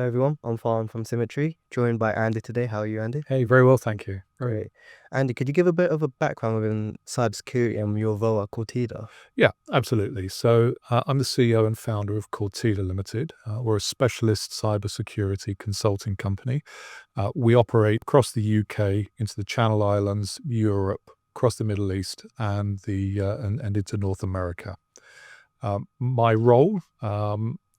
Hello everyone, I'm Farhan from Symetri, joined by Andy today. How are you, Andy? Hey, very well, thank you. Great. Andy, could you give a bit of a background within cybersecurity and your role at Cortida? Yeah, absolutely. So I'm the CEO and founder of Cortida Limited. We're a specialist cybersecurity consulting company. We operate across the UK, into the Channel Islands, Europe, across the Middle East, and and into North America. My role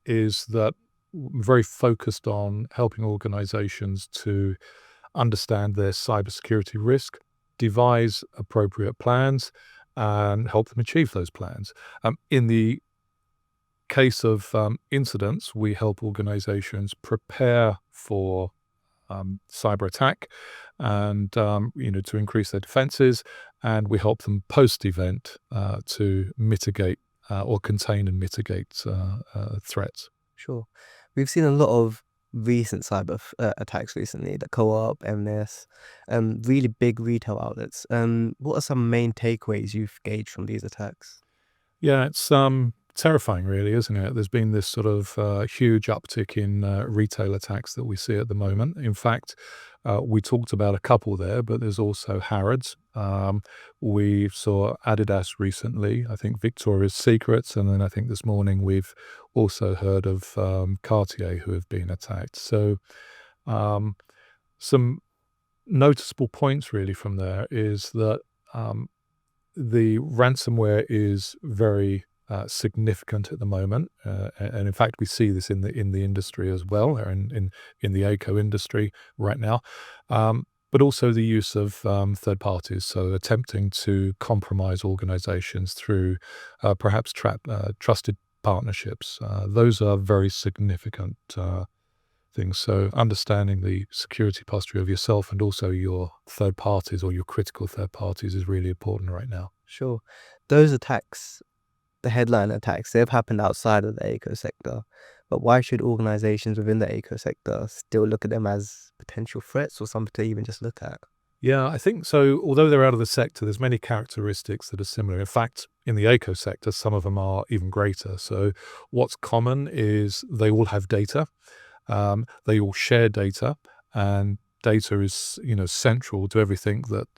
is that I'm very focused on helping organizations to understand their cybersecurity risk, devise appropriate plans, and help them achieve those plans. In the case of incidents, we help organizations prepare for cyber attack and to increase their defenses, and we help them post-event to mitigate or contain and mitigate threats. Sure. We've seen a lot of recent attacks recently, the Co-op, M&S, really big retail outlets. What are some main takeaways you've gauged from these attacks? Yeah, it's terrifying, really, isn't it? There's been this sort of huge uptick in retail attacks that we see at the moment. In fact, we talked about a couple there, but there's also Harrods. We saw Adidas recently, I think Victoria's Secrets, and then I think this morning we've also heard of Cartier who have been attacked. So um, some noticeable points really from there is that the ransomware is very significant at the moment, and in fact, we see this in the industry as well, or in the AECO industry right now. But also the use of third parties, so attempting to compromise organizations through perhaps trusted partnerships. Those are very significant things. So understanding the security posture of yourself and also your third parties or your critical third parties is really important right now. Sure. Those attacks, the headline attacks, they've happened outside of the AECO sector. But why should organizations within the AECO sector still look at them as potential threats or something to even just look at? Yeah, I think so. Although they're out of the sector, there's many characteristics that are similar. In fact, in the AECO sector, some of them are even greater. So what's common is they all have data. They all share data, and data is central to everything that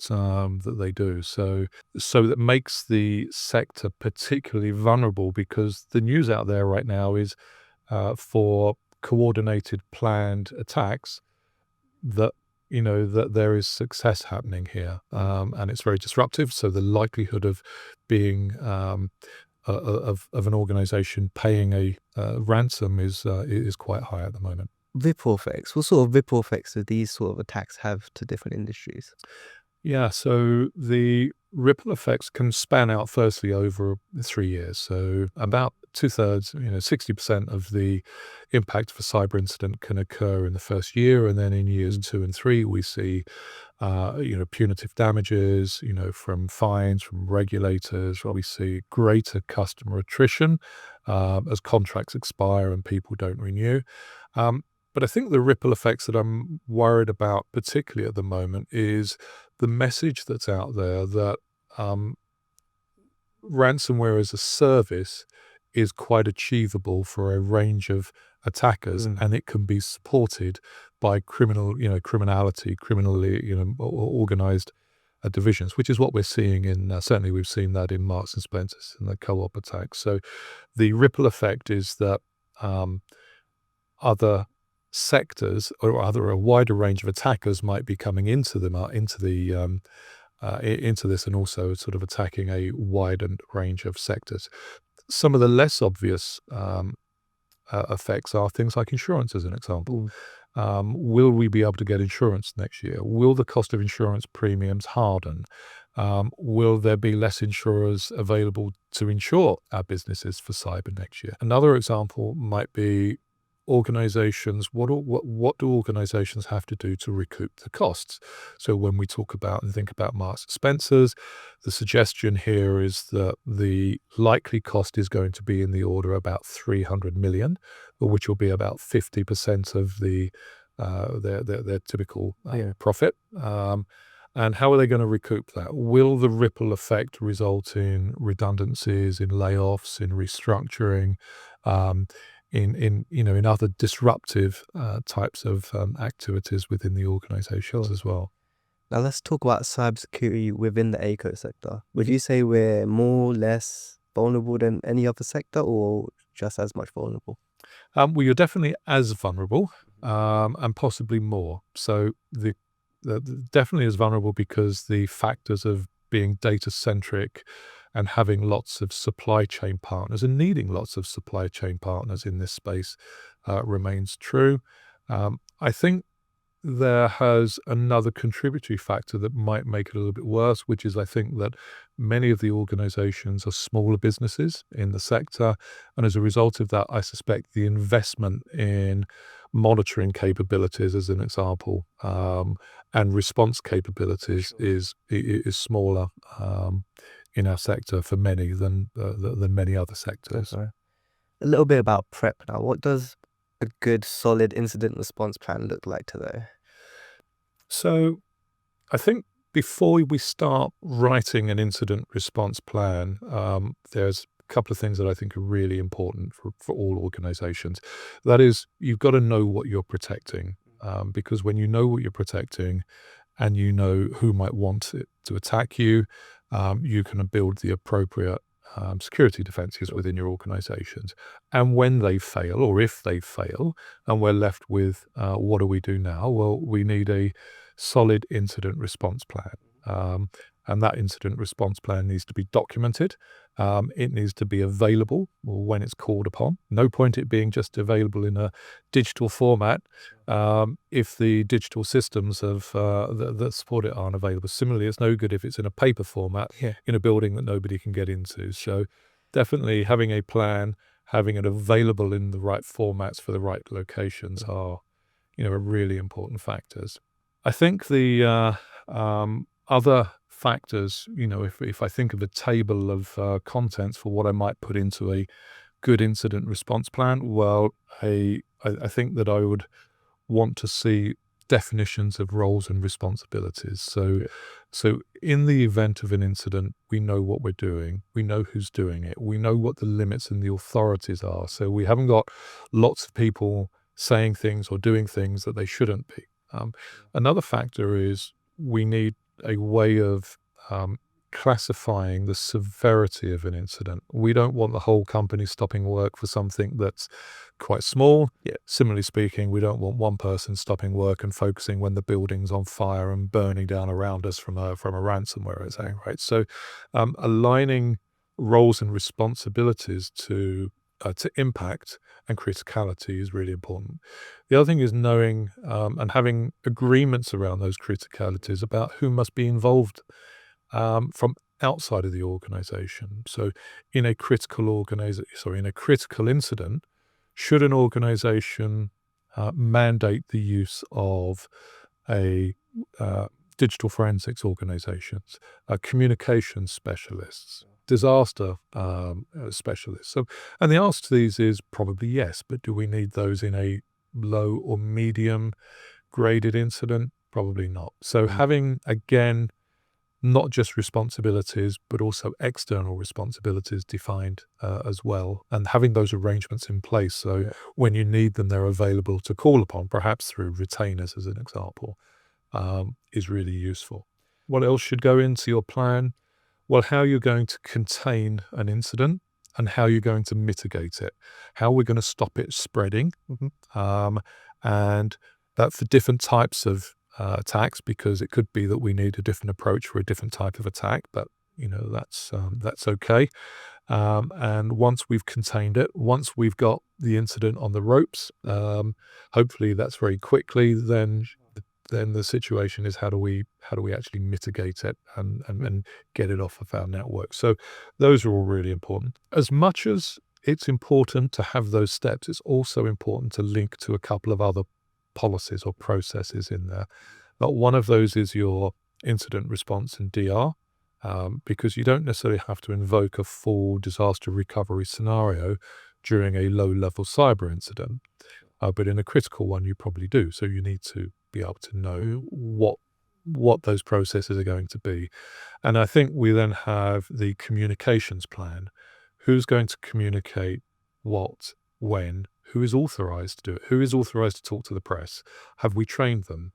they do. So that makes the sector particularly vulnerable because the news out there right now is for coordinated, planned attacks that that there is success happening here, and it's very disruptive. So the likelihood of being of an organization paying a ransom is quite high at the moment. Ripple effects. What sort of ripple effects do these sort of attacks have to different industries? Yeah, so the ripple effects can span out firstly over 3 years. So about two-thirds, 60% of the impact of a cyber incident can occur in the first year, and then in years 2 and 3, we see, punitive damages, from fines, from regulators. We see greater customer attrition as contracts expire and people don't renew. But I think the ripple effects that I'm worried about, particularly at the moment, is the message that's out there that ransomware as a service is quite achievable for a range of attackers, and it can be supported by criminality, criminally, organized divisions, which is what we're seeing in, certainly we've seen that in Marks and Spencer's and the Co-op attacks. So the ripple effect is that other sectors or a wider range of attackers might be coming into this and also sort of attacking a widened range of sectors. Some of the less obvious effects are things like insurance, as an example. Will we be able to get insurance next year? Will the cost of insurance premiums harden? Will there be less insurers available to insure our businesses for cyber next year? Another example might be organizations. What do organizations have to do to recoup the costs? So when we talk about and think about Marks and Spencer's, the suggestion here is that the likely cost is going to be in the order about 300 million, which will be about 50% of their typical profit. And how are they going to recoup that? Will the ripple effect result in redundancies, in layoffs, in restructuring, in other disruptive types of activities within the organizations Sure. as well. Now let's talk about cybersecurity within the AECO sector. Would you say we're more or less vulnerable than any other sector, or just as much vulnerable? Well, you're definitely as vulnerable, and possibly more. So definitely as vulnerable because the factors of being data centric and having lots of supply chain partners and needing lots of supply chain partners in this space remains true. I think there has another contributory factor that might make it a little bit worse, which is I think that many of the organizations are smaller businesses in the sector. And as a result of that, I suspect the investment in monitoring capabilities, as an example, and response capabilities is smaller in our sector for many than many other sectors. Okay. A little bit about prep now. What does a good, solid incident response plan look like today? So I think before we start writing an incident response plan, there's a couple of things that I think are really important for all organizations. That is, you've got to know what you're protecting, because when you know what you're protecting and you know who might want it to attack you, you can build the appropriate security defenses within your organizations. And when they fail, or if they fail, and we're left with what do we do now? Well, we need a solid incident response plan. And that incident response plan needs to be documented. It needs to be available when it's called upon. No point it being just available in a digital format if the digital systems that support it aren't available. Similarly, it's no good if it's in a paper format in a building that nobody can get into. So definitely having a plan, having it available in the right formats for the right locations are really important factors. I think the other factors, if I think of a table of contents for what I might put into a good incident response plan, well, I think that I would want to see definitions of roles and responsibilities. So in the event of an incident, we know what we're doing, we know who's doing it, we know what the limits and the authorities are. So we haven't got lots of people saying things or doing things that they shouldn't be. Another factor is we need a way of classifying the severity of an incident. We don't want the whole company stopping work for something that's quite small. Yeah. Similarly speaking, we don't want one person stopping work and focusing when the building's on fire and burning down around us from a ransomware attack, right? So aligning roles and responsibilities to impact and criticality is really important. The other thing is knowing and having agreements around those criticalities about who must be involved from outside of the organization. So in a critical incident, should an organization mandate the use of a digital forensics organizations, communications specialists, disaster specialists? So, and the answer to these is probably yes, but do we need those in a low or medium graded incident? Probably not. So having, again, not just responsibilities, but also external responsibilities defined as well, and having those arrangements in place so when you need them, they're available to call upon, perhaps through retainers as an example, is really useful. What else should go into your plan? Well, how you're going to contain an incident and how you're going to mitigate it, how we're going to stop it spreading, and that for different types of attacks, because it could be that we need a different approach for a different type of attack, but that's okay. And once we've contained it, once we've got the incident on the ropes, hopefully that's very quickly, then the situation is how do we actually mitigate it and get it off of our network. So those are all really important. As much as it's important to have those steps, it's also important to link to a couple of other policies or processes in there. But one of those is your incident response and DR, because you don't necessarily have to invoke a full disaster recovery scenario during a low-level cyber incident, but in a critical one you probably do. So you need to be able to know what those processes are going to be. And I think we then have the communications plan. Who's going to communicate what, when, Who is authorized to do it? Who is authorized to talk to the press? Have we trained them?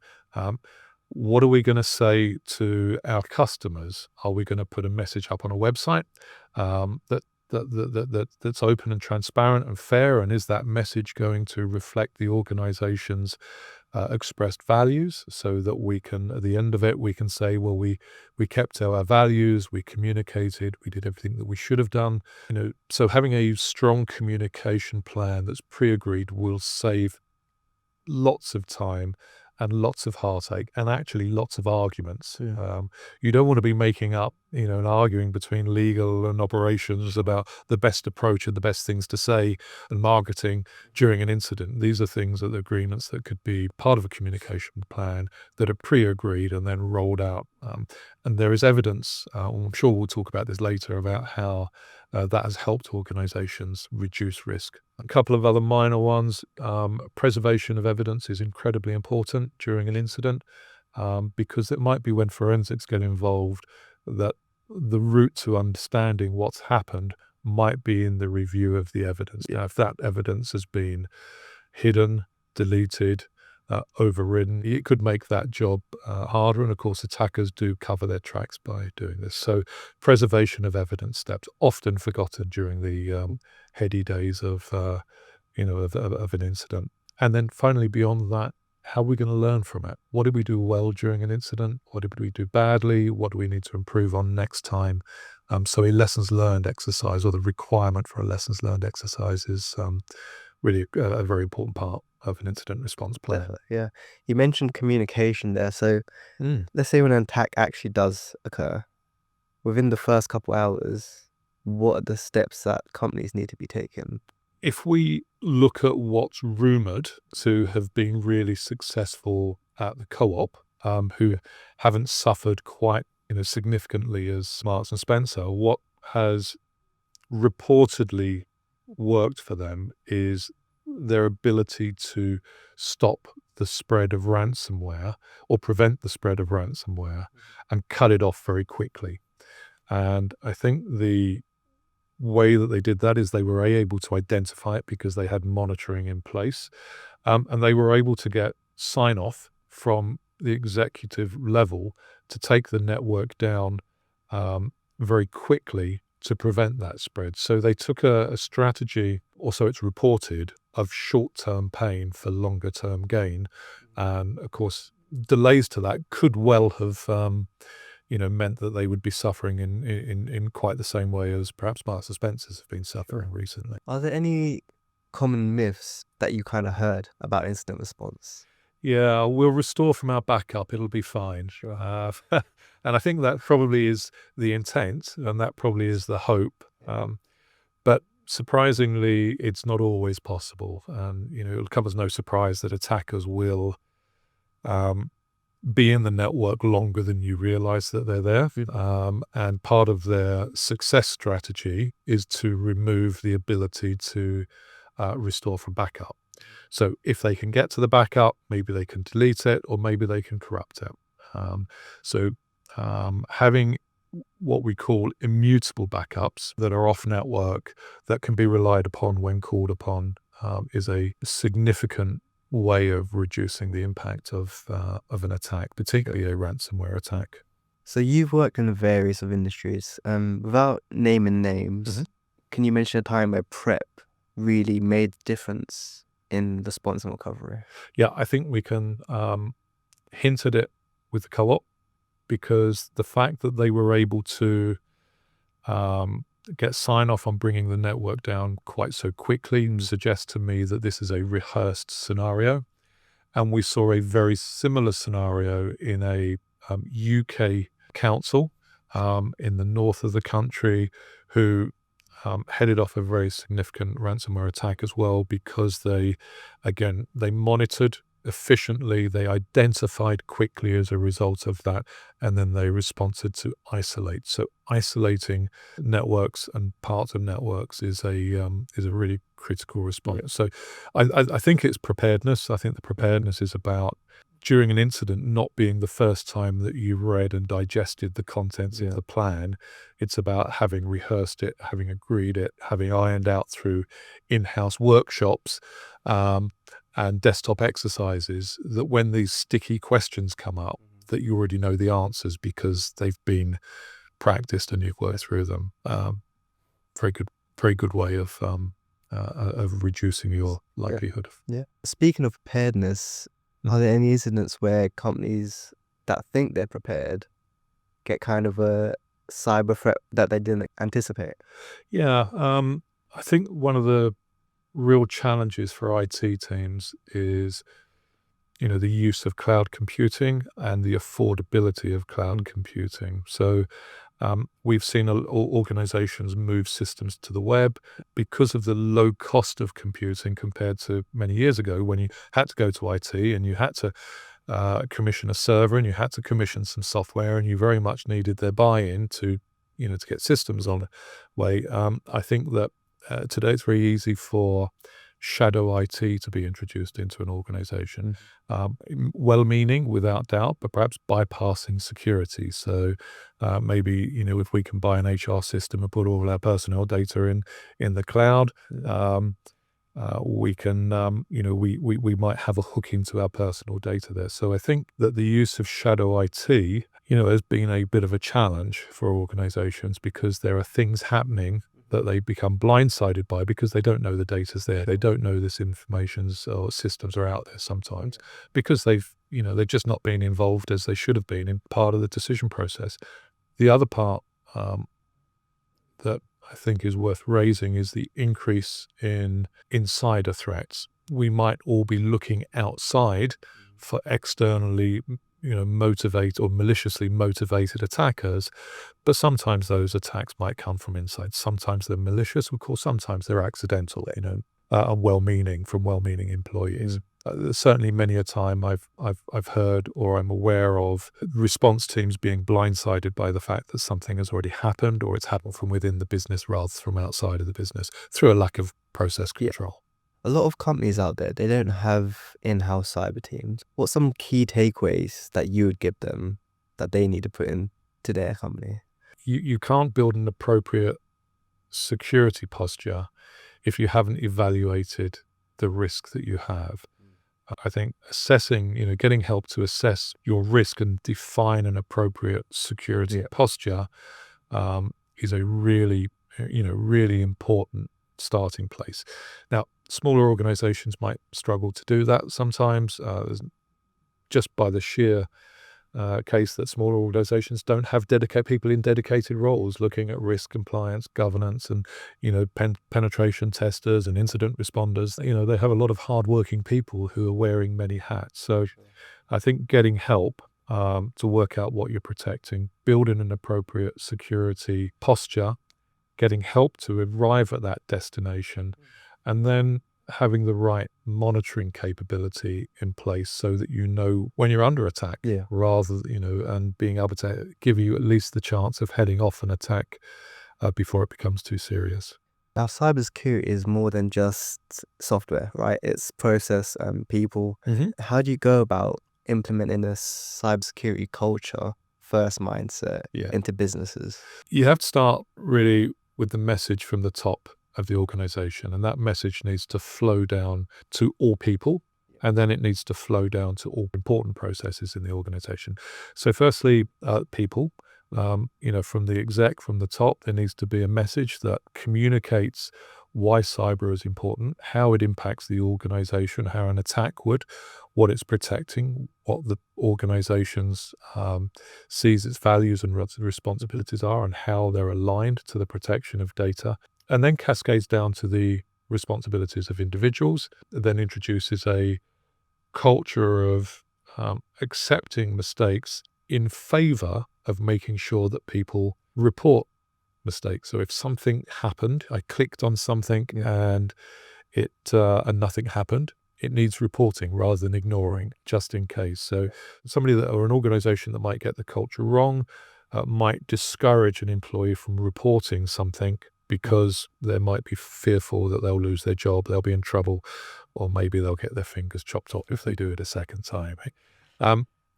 What are we going to say to our customers? Are we going to put a message up on a website that's open and transparent and fair? And is that message going to reflect the organization's expressed values, so that we can, at the end of it, we can say, well, we kept to our values, we communicated, we did everything that we should have done. So having a strong communication plan that's pre-agreed will save lots of time and lots of heartache and actually lots of arguments. You don't want to be making up, and arguing between legal and operations about the best approach and the best things to say and marketing during an incident. These are things that agreements that could be part of a communication plan that are pre-agreed and then rolled out. And there is evidence, I'm sure we'll talk about this later, about how that has helped organizations reduce risk. A couple of other minor ones. Preservation of evidence is incredibly important during an incident, because it might be when forensics get involved that the route to understanding what's happened might be in the review of the evidence. If that evidence has been hidden, deleted, overridden, it could make that job harder. And of course, attackers do cover their tracks by doing this. So preservation of evidence steps, often forgotten during the heady days of an incident. And then finally, beyond that, how are we going to learn from it? What did we do well during an incident? What did we do badly? What do we need to improve on next time? So a lessons learned exercise, or the requirement for a lessons learned exercise, is really a very important part of an incident response plan. Definitely, yeah. You mentioned communication there. So let's say when an attack actually does occur, within the first couple hours, what are the steps that companies need to be taking? If we look at what's rumored to have been really successful at the co-op, who haven't suffered quite significantly as Marks and Spencer, what has reportedly worked for them is their ability to stop the spread of ransomware, or prevent the spread of ransomware, and cut it off very quickly. And I think the way that they did that is they were able to identify it because they had monitoring in place, and they were able to get sign-off from the executive level to take the network down very quickly to prevent that spread. So they took a strategy, or so it's reported, of short-term pain for longer-term gain. And of course, delays to that could well have meant that they would be suffering in quite the same way as perhaps Marks and Spencers have been suffering recently. Are there any common myths that you kind of heard about incident response? Yeah, we'll restore from our backup. It'll be fine. Sure. And I think that probably is the intent, and that probably is the hope. But surprisingly, it's not always possible. And, it'll come as no surprise that attackers will be in the network longer than you realize that they're there. And part of their success strategy is to remove the ability to restore from backup. So if they can get to the backup, maybe they can delete it, or maybe they can corrupt it. Having what we call immutable backups that are off network, that can be relied upon when called upon, is a significant way of reducing the impact of an attack, particularly a ransomware attack. So you've worked in various of industries. Without naming names, can you mention a time where prep really made a difference in response and recovery? Yeah, I think we can hint at it with the co-op, because the fact that they were able to get sign-off on bringing the network down quite so quickly suggests to me that this is a rehearsed scenario. And we saw a very similar scenario in a UK council in the north of the country, who headed off a very significant ransomware attack as well, because they monitored efficiently, they identified quickly as a result of that, and then they responded to isolate. So isolating networks and parts of networks is a really critical response. So I think it's preparedness. I think the preparedness is about during an incident not being the first time that you've read and digested the contents of Yeah. the plan. It's about having rehearsed it, having agreed it, having ironed out through in-house workshops and desktop exercises, that when these sticky questions come up, that you already know the answers because they've been practiced and you've worked through them. Very good way of reducing your likelihood of. Yeah. Speaking of preparedness, are there any incidents where companies that think they're prepared get kind of a cyber threat that they didn't anticipate? Yeah, I think one of the real challenges for IT teams is, the use of cloud computing and the affordability of cloud computing. So we've seen organizations move systems to the web because of the low cost of computing compared to many years ago when you had to go to IT and you had to commission a server and you had to commission some software and you very much needed their buy-in to get systems on the way. I think that today it's very easy for shadow IT to be introduced into an organization, well-meaning without doubt, but perhaps bypassing security. So maybe, if we can buy an HR system and put all our personnel data in the cloud, we can, we might have a hook into our personal data there. So I think that the use of shadow IT, has been a bit of a challenge for organizations because there are things happening that they become blindsided by because they don't know the data's there. They don't know this information's or systems are out there sometimes because they've just not been involved as they should have been in part of the decision process. The other part that I think is worth raising is the increase in insider threats. We might all be looking outside for externally, motivate or maliciously motivated attackers, but sometimes those attacks might come from inside. Sometimes they're malicious, of course. Sometimes they're accidental, and well-meaning from well-meaning employees. Certainly, many a time I've heard or I'm aware of response teams being blindsided by the fact that something has already happened or it's happened from within the business rather than from outside of the business through a lack of process control. A lot of companies out there, they don't have in-house cyber teams. What's some key takeaways that you would give them that they need to put into their company? You can't build an appropriate security posture if you haven't evaluated the risk that you have. I think assessing, getting help to assess your risk and define an appropriate security posture is a really, really important starting place. Now, smaller organizations might struggle to do that sometimes, just by the sheer case that smaller organizations don't have people in dedicated roles looking at risk compliance, governance, and penetration testers and incident responders. They have a lot of hardworking people who are wearing many hats. So I think getting help to work out what you're protecting, building an appropriate security posture, getting help to arrive at that destination, and then having the right monitoring capability in place so that when you're under attack, rather, and being able to give you at least the chance of heading off an attack before it becomes too serious. Now, cybersecurity is more than just software, right? It's process and people. How do you go about implementing a cybersecurity culture first mindset into businesses? You have to start really with the message from the top of the organization, and that message needs to flow down to all people, and then it needs to flow down to all important processes in the organization. So firstly, people, from the exec, from the top, there needs to be a message that communicates why cyber is important, how it impacts the organization, how an attack would, what it's protecting, what the organization's sees its values and responsibilities are, and how they're aligned to the protection of data, and then cascades down to the responsibilities of individuals, then introduces a culture of accepting mistakes in favor of making sure that people report mistakes. So if something happened, I clicked on something and and nothing happened, it needs reporting rather than ignoring, just in case. So somebody or an organization that might get the culture wrong might discourage an employee from reporting something because they might be fearful that they'll lose their job, they'll be in trouble, or maybe they'll get their fingers chopped off if they do it a second time.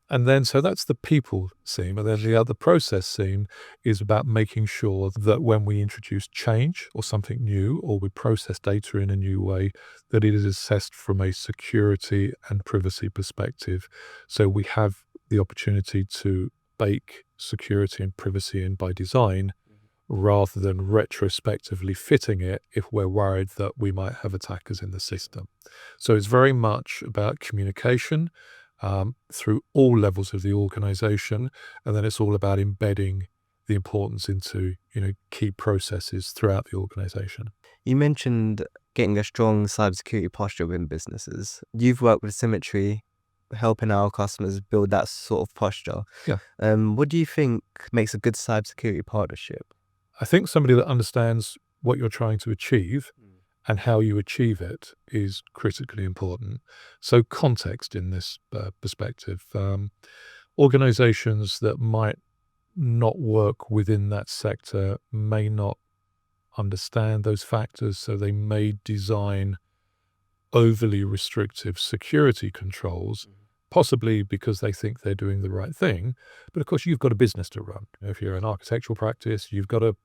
And then, so that's the people seam. And then the other process seam is about making sure that when we introduce change or something new, or we process data in a new way, that it is assessed from a security and privacy perspective. So we have the opportunity to bake security and privacy in by design, rather than retrospectively fitting it if we're worried that we might have attackers in the system. So it's very much about communication through all levels of the organization, and then it's all about embedding the importance into key processes throughout the organization. You mentioned getting a strong cybersecurity posture within businesses. You've worked with Symetri, helping our customers build that sort of posture. Yeah. What do you think makes a good cybersecurity partnership? I think somebody that understands what you're trying to achieve and how you achieve it is critically important. So context in this perspective. Organizations that might not work within that sector may not understand those factors, so they may design overly restrictive security controls, possibly because they think they're doing the right thing. But of course, you've got a business to run. If you're an architectural practice, you've got to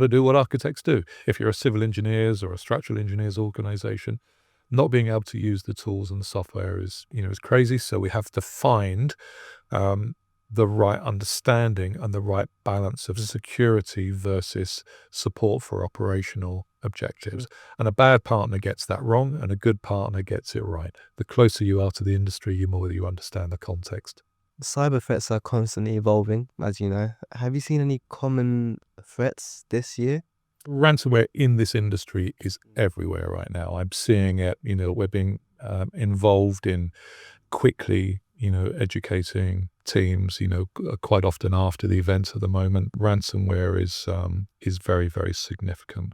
do what architects do. If you're a civil engineers or a structural engineers organization, not being able to use the tools and the software is crazy. So we have to find the right understanding and the right balance of security versus support for operational objectives. And a bad partner gets that wrong, and a good partner gets it right. The closer you are to the industry, the more you understand the context. Cyber threats are constantly evolving, as you know. Have you seen any common threats this year? Ransomware in this industry is everywhere right now. I'm seeing it, we're being involved in quickly, educating teams, quite often after the events at the moment. Ransomware is very, very significant.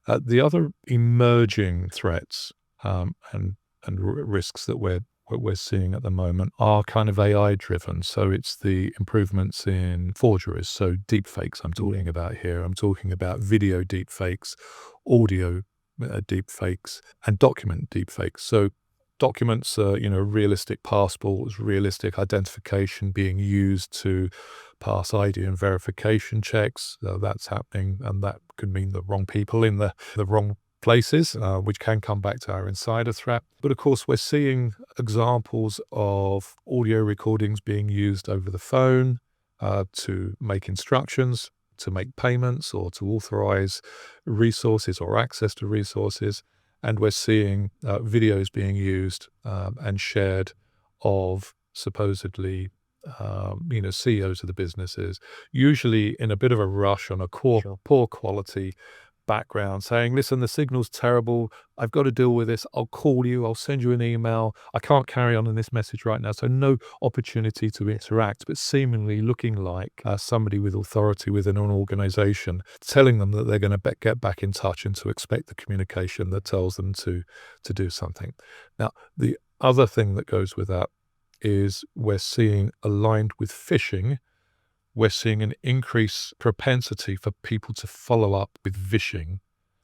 The other emerging threats and risks that we're seeing at the moment are kind of AI driven. So it's the improvements in forgeries. So deepfakes I'm talking about here. I'm talking about video deepfakes, audio deepfakes, and document deepfakes. So documents, realistic passports, realistic identification being used to pass ID and verification checks. That's happening, and that could mean the wrong people in the wrong places, which can come back to our insider threat. But of course, we're seeing examples of audio recordings being used over the phone to make instructions, to make payments, or to authorize resources or access to resources. And we're seeing videos being used and shared of supposedly, CEOs of the businesses, usually in a bit of a rush on a poor quality background, saying, listen, the signal's terrible. I've got to deal with this. I'll call you. I'll send you an email. I can't carry on in this message right now. So no opportunity to interact, but seemingly looking like somebody with authority within an organization, telling them that they're going to get back in touch and to expect the communication that tells them to do something. Now, the other thing that goes with that is we're seeing, aligned with phishing, we're seeing an increased propensity for people to follow up with vishing.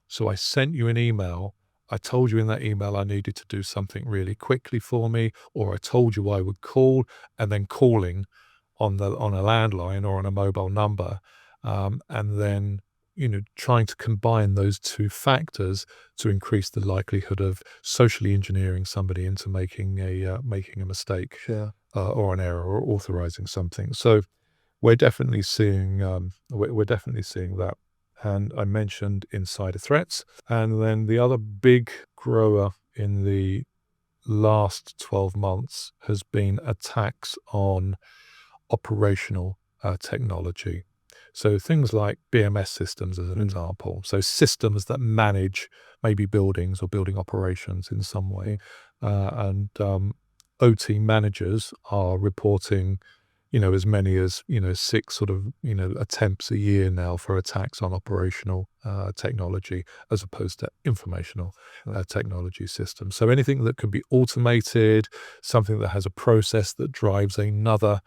So I sent you an email. I told you in that email I needed to do something really quickly for me, or I told you I would call, and then calling on a landline or on a mobile number, and then trying to combine those two factors to increase the likelihood of socially engineering somebody into making a mistake or an error or authorizing something. So we're definitely seeing that. And I mentioned insider threats. And then the other big grower in the last 12 months has been attacks on operational technology. So things like BMS systems as an example. So systems that manage maybe buildings or building operations in some way. And OT managers are reporting as many as 6 sort of attempts a year now for attacks on operational technology, as opposed to informational technology systems. So anything that can be automated, something that has a process that drives another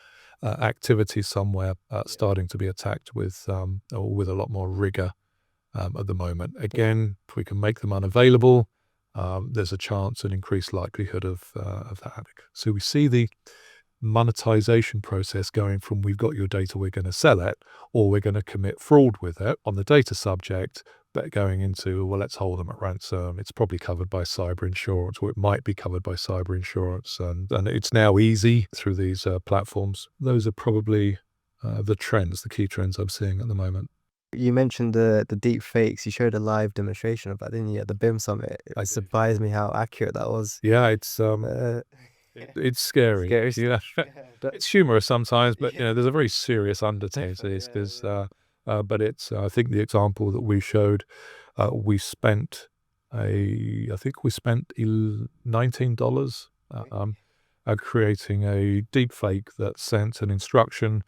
activity somewhere, starting to be attacked with a lot more rigor at the moment. Again, if we can make them unavailable, there's a chance, an increased likelihood of that. So we see the monetization process going from we've got your data, we're going to sell it, or we're going to commit fraud with it on the data subject, but going into, well, let's hold them at ransom. It's probably covered by cyber insurance, or it might be covered by cyber insurance. And it's now easy through these platforms. Those are probably the trends, the key trends I'm seeing at the moment. You mentioned the deep fakes. You showed a live demonstration of that, didn't you, at the BIM Summit? It surprised me how accurate that was. Yeah, it's scary. Scary Yeah, it's humorous sometimes, but there's a very serious undertone to this. Because, but it's I think the example that we showed, we spent I think we spent $19 creating a deep fake that sent an instruction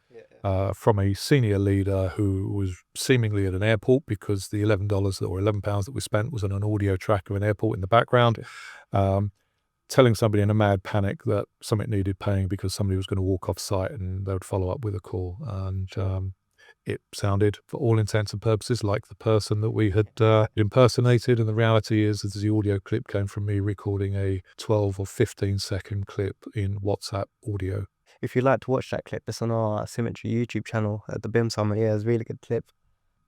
from a senior leader who was seemingly at an airport, because the £11 or £11 that we spent was on an audio track of an airport in the background, telling somebody in a mad panic that something needed paying because somebody was going to walk off site, and they would follow up with a call. And it sounded, for all intents and purposes, like the person that we had impersonated. And the reality is that the audio clip came from me recording a 12 or 15-second clip in WhatsApp audio. If you'd like to watch that clip, it's on our Symetri YouTube channel at the BIM Summit. Yeah, it's a really good clip.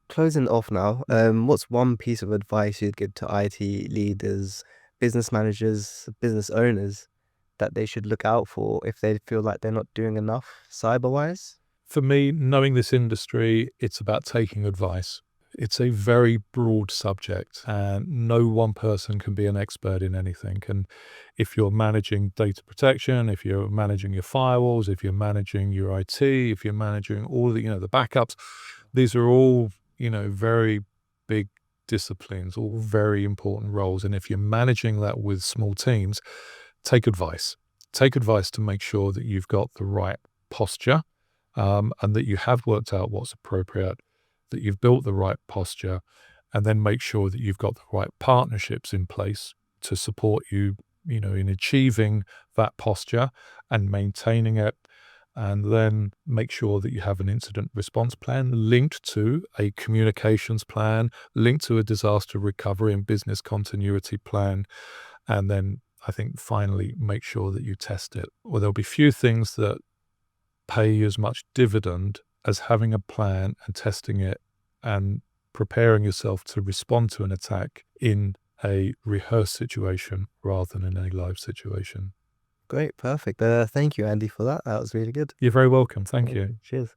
Closing it off now, what's one piece of advice you'd give to IT leaders, business managers, business owners that they should look out for if they feel like they're not doing enough cyber-wise? For me, knowing this industry, it's about taking advice. It's a very broad subject, and no one person can be an expert in anything. And if you're managing data protection, if you're managing your firewalls, if you're managing your IT, if you're managing all the, the backups, these are all, very big disciplines, all very important roles. And if you're managing that with small teams, take advice. Take advice to make sure that you've got the right posture, and that you have worked out what's appropriate, that you've built the right posture, and then make sure that you've got the right partnerships in place to support you, in achieving that posture and maintaining it. And then make sure that you have an incident response plan linked to a communications plan, linked to a disaster recovery and business continuity plan. And then I think finally make sure that you test it. Well, there'll be few things that pay you as much dividend as having a plan and testing it and preparing yourself to respond to an attack in a rehearsed situation rather than in a live situation. Great, perfect. Thank you, Andy, for that. That was really good. You're very welcome. Thank you. Cheers.